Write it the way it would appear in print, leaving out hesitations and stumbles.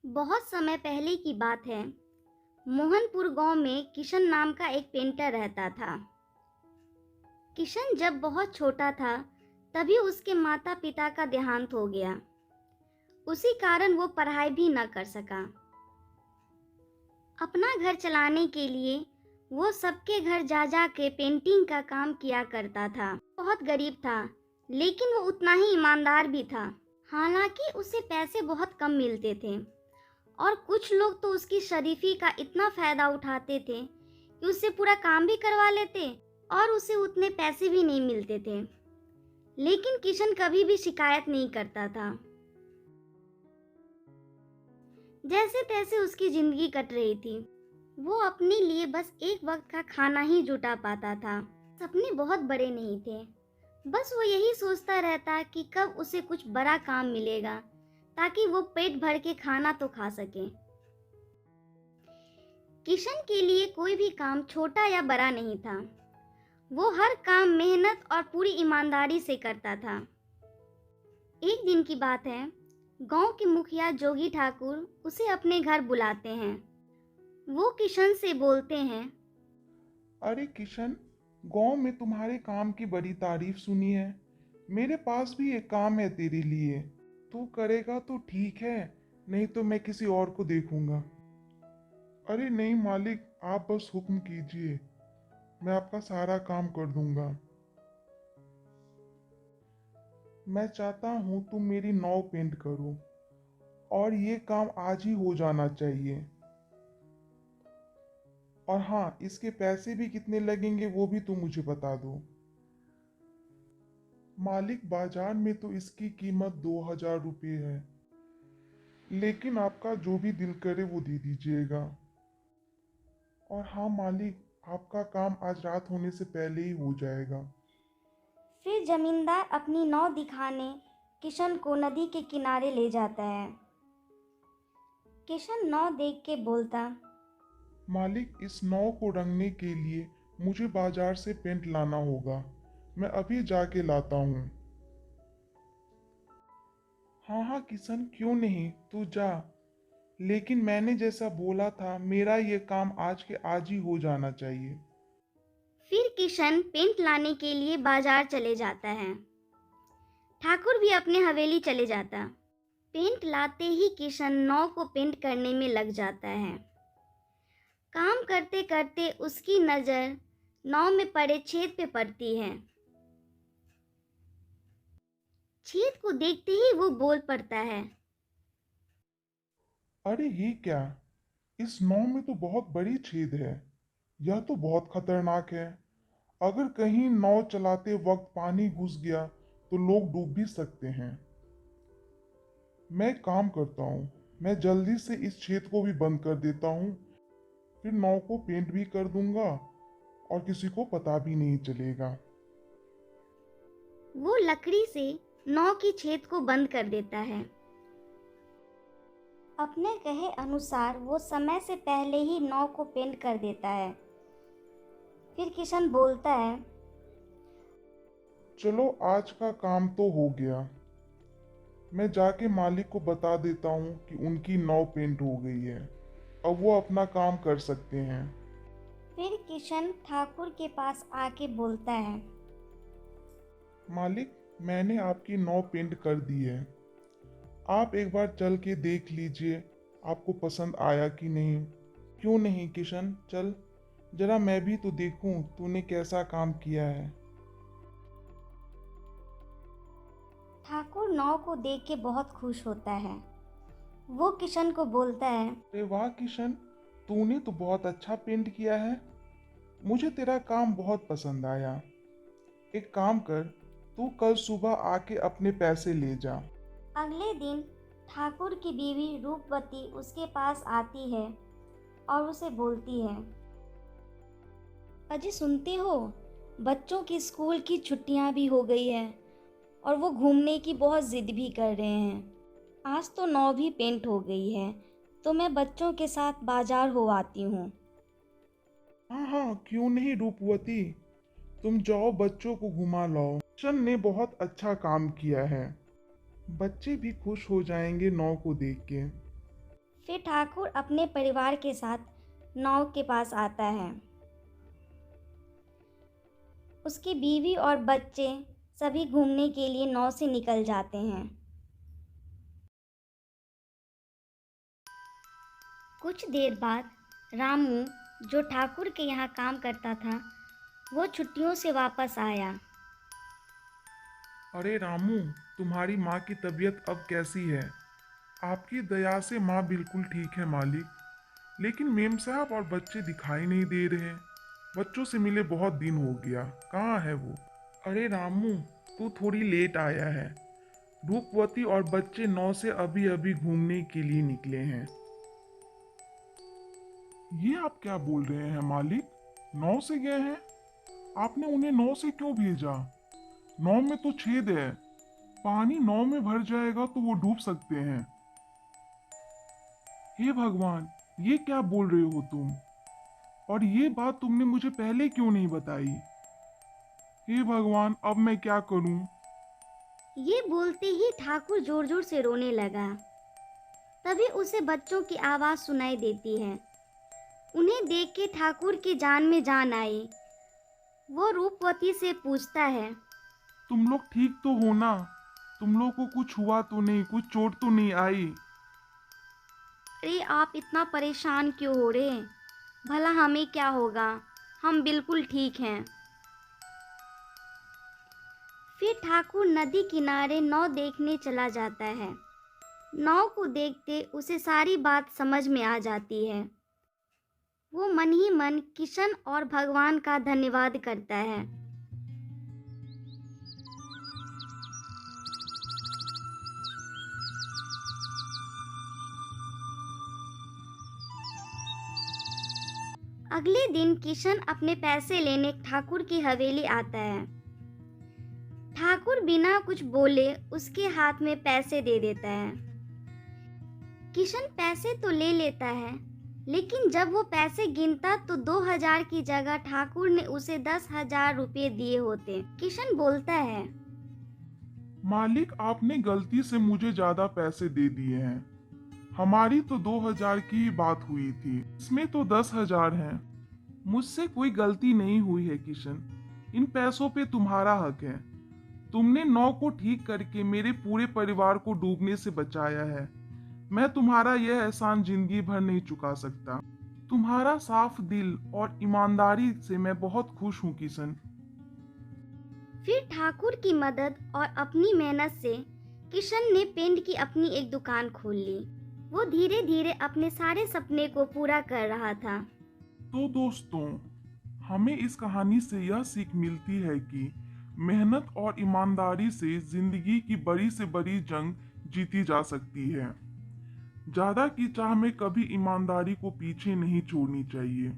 बहुत समय पहले की बात है। मोहनपुर गांव में किशन नाम का एक पेंटर रहता था। किशन जब बहुत छोटा था, तभी उसके माता पिता का देहांत हो गया। उसी कारण वो पढ़ाई भी न कर सका। अपना घर चलाने के लिए वो सबके घर जा जा के पेंटिंग का काम किया करता था। बहुत गरीब था, लेकिन वो उतना ही ईमानदार भी था। हालांकि उसे पैसे बहुत कम मिलते थे और कुछ लोग तो उसकी शरीफी का इतना फायदा उठाते थे कि उससे पूरा काम भी करवा लेते और उसे उतने पैसे भी नहीं मिलते थे। लेकिन किशन कभी भी शिकायत नहीं करता था। जैसे तैसे उसकी जिंदगी कट रही थी। वो अपने लिए बस एक वक्त का खाना ही जुटा पाता था। सपने बहुत बड़े नहीं थे। बस वो यही सोचता रहता कि कब उसे कुछ बड़ा काम मिलेगा ताकि वो पेट भर के खाना तो खा सके। किशन के लिए कोई भी काम छोटा या बड़ा नहीं था। वो हर काम मेहनत और पूरी ईमानदारी से करता था। एक दिन की बात है, गांव के मुखिया जोगी ठाकुर उसे अपने घर बुलाते हैं। वो किशन से बोलते हैं, अरे किशन, गांव में तुम्हारे काम की बड़ी तारीफ सुनी है। मेरे पास भी एक काम है तेरे लिए। तू करेगा तो ठीक है, नहीं तो मैं किसी और को देखूंगा। अरे नहीं मालिक, आप बस हुक्म कीजिए, मैं आपका सारा काम कर दूंगा। मैं चाहता हूँ तुम मेरी नाव पेंट करो और ये काम आज ही हो जाना चाहिए। और हाँ, इसके पैसे भी कितने लगेंगे वो भी तुम मुझे बता दो। मालिक, बाजार में तो इसकी कीमत 2000 रुपये है, लेकिन आपका जो भी दिल करे वो दे दीजिएगा। और हाँ मालिक, आपका काम आज रात होने से पहले ही हो जाएगा। फिर जमींदार अपनी नाव दिखाने किशन को नदी के किनारे ले जाता है। किशन नाव देख के बोलता, मालिक, इस नाव को रंगने के लिए मुझे बाजार से पेंट लाना होगा। मैं अभी जाके लाता हूँ। हाँ हाँ किशन, क्यों नहीं, तू जा। लेकिन मैंने जैसा बोला था, मेरा ये काम आज के आज ही हो जाना चाहिए। फिर किशन पेंट लाने के लिए बाजार चले जाता है। ठाकुर भी अपने हवेली चले जाता। पेंट लाते ही किशन नाव को पेंट करने में लग जाता है। काम करते करते उसकी नज़र नाव में पड़े छेद पे पड़ती है। छेद को देखते ही वो बोल पड़ता है, अरे ये क्या, इस नाव में तो बहुत बड़ी छेद है। यह तो बहुत खतरनाक है। अगर कहीं नाव चलाते वक्त पानी घुस गया तो लोग डूब भी सकते हैं। मैं एक काम करता हूँ, मैं जल्दी से इस छेद को भी बंद कर देता हूँ। फिर नाव को पेंट भी कर दूंगा और किसी को पता भी नहीं चलेगा। वो लकड़ी से नाव की छेद को बंद कर देता है। अपने कहे अनुसार वो समय से पहले ही नाव को पेंट कर देता है। फिर किशन बोलता है, चलो आज का काम तो हो गया। मैं जाके मालिक को बता देता हूँ कि उनकी नाव पेंट हो गई है। अब वो अपना काम कर सकते हैं। फिर किशन ठाकुर के पास आके बोलता है, मालिक, मैंने आपकी नाव पेंट कर दी है। आप एक बार चल के देख लीजिए, आपको पसंद आया कि नहीं। क्यों नहीं किशन, चल जरा मैं भी तो देखूं तूने कैसा काम किया है। ठाकुर नाव को देख के बहुत खुश होता है। वो किशन को बोलता है, अरे वाह किशन, तूने तो बहुत अच्छा पेंट किया है। मुझे तेरा काम बहुत पसंद आया। एक काम कर, तू कल सुबह आके अपने पैसे ले जा। अगले दिन ठाकुर की बीवी रूपवती उसके पास आती है और उसे बोलती है, अजी सुनते हो, बच्चों की स्कूल की छुट्टियां भी हो गई है और वो घूमने की बहुत जिद भी कर रहे हैं। आज तो नाव भी पेंट हो गई है, तो मैं बच्चों के साथ बाजार हो आती हूँ। हाँ हाँ, क्यों नहीं रूपवती, तुम जाओ बच्चों को घुमा लाओ। किशन ने बहुत अच्छा काम किया है। बच्चे भी खुश हो जाएंगे नाव को देख के। फिर ठाकुर अपने परिवार के साथ नाव के पास आता है। उसकी बीवी और बच्चे सभी घूमने के लिए नाव से निकल जाते हैं। कुछ देर बाद रामू, जो ठाकुर के यहाँ काम करता था, वो छुट्टियों से वापस आया। अरे रामू, तुम्हारी माँ की तबीयत अब कैसी है? आपकी दया से माँ बिल्कुल ठीक है मालिक, लेकिन मेम साहब और बच्चे दिखाई नहीं दे रहे। बच्चों से मिले बहुत दिन हो गया, कहाँ है वो? अरे रामू, तू थोड़ी लेट आया है। रूपवती और बच्चे नौ से अभी अभी घूमने के लिए निकले हैं। ये आप क्या बोल रहे हैं मालिक? नौ से गए हैं? आपने उन्हें नौ से क्यों भेजा? नौ में तो छेद है, पानी नौ में भर जाएगा तो वो डूब सकते हैं। हे भगवान, ये क्या बोल रहे हो तुम? और ये बात तुमने मुझे पहले क्यों नहीं बताई? हे भगवान, अब मैं क्या करूं? ये बोलते ही ठाकुर जोर जोर से रोने लगा। तभी उसे बच्चों की आवाज़ सुनाई देती है। उन्हें देख के ठाकुर की जान में जान आई। वो रूपवती से पूछता है, तुम लोग ठीक तो हो ना? तुम लोग को कुछ हुआ तो नहीं, कुछ चोट तो नहीं आई? अरे आप इतना परेशान क्यों हो रहे? भला हमें क्या होगा, हम बिल्कुल ठीक हैं। फिर ठाकुर नदी किनारे नाव देखने चला जाता है। नाव को देखते उसे सारी बात समझ में आ जाती है। वो मन ही मन किशन और भगवान का धन्यवाद करता है। अगले दिन किशन अपने पैसे लेने ठाकुर की हवेली आता है। ठाकुर बिना कुछ बोले उसके हाथ में पैसे दे देता है। किशन पैसे तो ले लेता है, लेकिन जब वो पैसे गिनता तो 2000 की जगह ठाकुर ने उसे 10,000 रुपये दिए होते। किशन बोलता है, मालिक, आपने गलती से मुझे ज्यादा पैसे दे दिए हैं। हमारी तो 2000 की ही बात हुई थी, इसमें तो 10,000 हैं। मुझसे कोई गलती नहीं हुई है किशन। इन पैसों पे तुम्हारा हक है। तुमने नाव को ठीक करके मेरे पूरे परिवार को डूबने से बचाया है। मैं तुम्हारा यह एहसान जिंदगी भर नहीं चुका सकता। तुम्हारा साफ दिल और ईमानदारी से मैं बहुत खुश हूँ किशन। फिर ठाकुर की मदद और अपनी मेहनत से किशन ने पेंट की अपनी एक दुकान खोल ली। वो धीरे धीरे अपने सारे सपने को पूरा कर रहा था। तो दोस्तों, हमें इस कहानी से यह सीख मिलती है कि मेहनत और ईमानदारी से जिंदगी की बड़ी से बड़ी जंग जीती जा सकती है। ज्यादा की चाह में कभी ईमानदारी को पीछे नहीं छोड़नी चाहिए।